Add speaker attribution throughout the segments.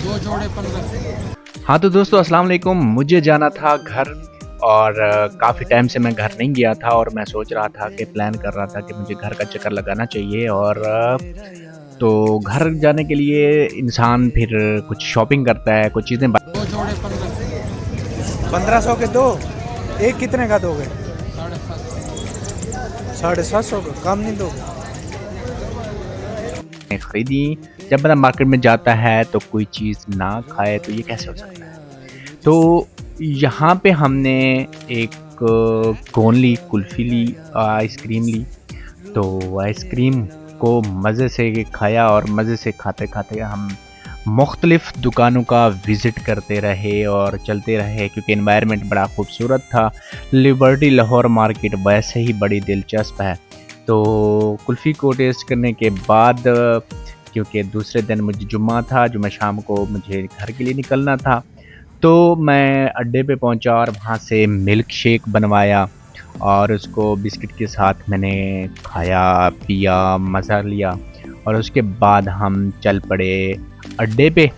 Speaker 1: दो जोड़े 15।
Speaker 2: हाँ तो दोस्तों अस्सलाम वालेकुम। मुझे जाना था घर और काफ़ी टाइम से मैं घर नहीं गया था और मैं सोच रहा था कि प्लान कर रहा था कि मुझे घर का चक्कर लगाना चाहिए और तो घर जाने के लिए इंसान फिर कुछ शॉपिंग करता है, कुछ चीज़ें
Speaker 1: दो जोड़े 15।
Speaker 3: 1500 के दो। एक कितने का दोगे?
Speaker 1: 750।
Speaker 3: 750 का कम नहीं दोगे?
Speaker 2: खरीदी। जब बंदा मार्केट में जाता है तो कोई चीज़ ना खाए तो ये कैसे हो सकता है। तो यहाँ पे हमने एक कोन ली, कुल्फ़ी ली, आइसक्रीम ली। तो आइसक्रीम को मज़े से खाया और मज़े से खाते-खाते हम मुख्तलिफ़ दुकानों का विज़िट करते रहे और चलते रहे क्योंकि एनवायरनमेंट बड़ा खूबसूरत था। लिबर्टी लाहौर मार्केट वैसे ही बड़ी दिलचस्प है। तो कुल्फ़ी को टेस्ट करने के बाद क्योंकि दूसरे दिन मुझे जुम्मा था, जुम्मे शाम को मुझे घर के लिए निकलना था, तो मैं अड्डे पे पहुंचा और वहाँ से मिल्क शेक बनवाया और उसको बिस्किट के साथ मैंने खाया, पिया, मज़ा लिया और उसके बाद हम चल पड़े अड्डे पे।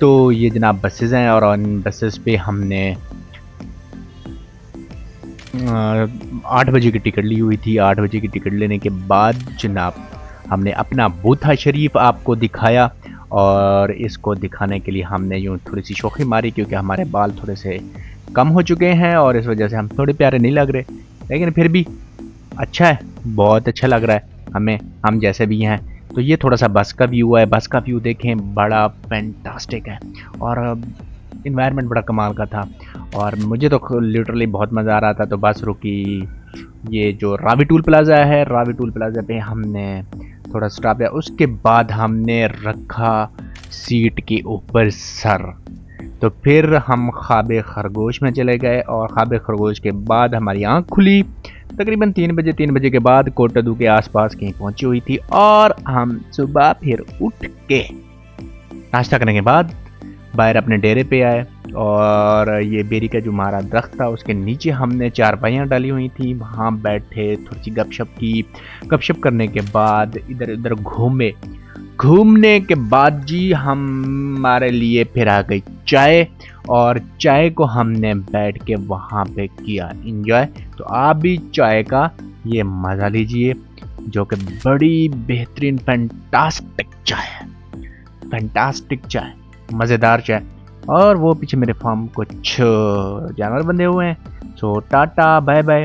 Speaker 2: तो ये जनाब बसेज़ हैं और उन बसेज़ पे हमने 8 बजे की टिकट ली हुई थी। 8 बजे की टिकट लेने के बाद जनाब हमने अपना बूथा शरीफ आपको दिखाया और इसको दिखाने के लिए हमने यूँ थोड़ी सी शौख़ी मारी क्योंकि हमारे बाल थोड़े से कम हो चुके हैं और इस वजह से हम थोड़े प्यारे नहीं लग रहे, लेकिन फिर भी अच्छा है, बहुत अच्छा लग रहा है हमें, हम जैसे भी हैं। तो ये थोड़ा सा बस का व्यू है, बस का व्यू देखें बड़ा फैंटास्टिक है और इन्वायरमेंट बड़ा कमाल का था और मुझे तो लिटरली बहुत मज़ा आ रहा था। तो बस रुकी ये जो रावी टूल प्लाज़ा है, रावी टूल प्लाज़ा पे हमने थोड़ा स्टॉप लिया, उसके बाद हमने रखा सीट के ऊपर सर। तो फिर हम ख्वाब खरगोश में चले गए और ख्वाब खरगोश के बाद हमारी आँख खुली तकरीबन 3 बजे के बाद कोटदू के आसपास कहीं पहुंची हुई थी और हम सुबह फिर उठ के नाश्ता करने के बाद बाहर अपने डेरे पे आए और ये बेरी का जो हमारा दरख्त था उसके नीचे हमने चारपाइयाँ डाली हुई थी, वहाँ बैठे थोड़ी सी गपशप की। गपशप करने के बाद इधर उधर घूमे, घूमने के बाद जी हमारे लिए फिर आ गई चाय और चाय को हमने बैठ के वहाँ पे किया इंजॉय। तो आप भी चाय का ये मज़ा लीजिए जो कि बड़ी बेहतरीन फैंटास्टिक चाय है, फैंटास्टिक चाय, मज़ेदार चाय। और वो पीछे मेरे फार्म कुछ जानवर बंधे हुए हैं। सो टाटा बाय बाय।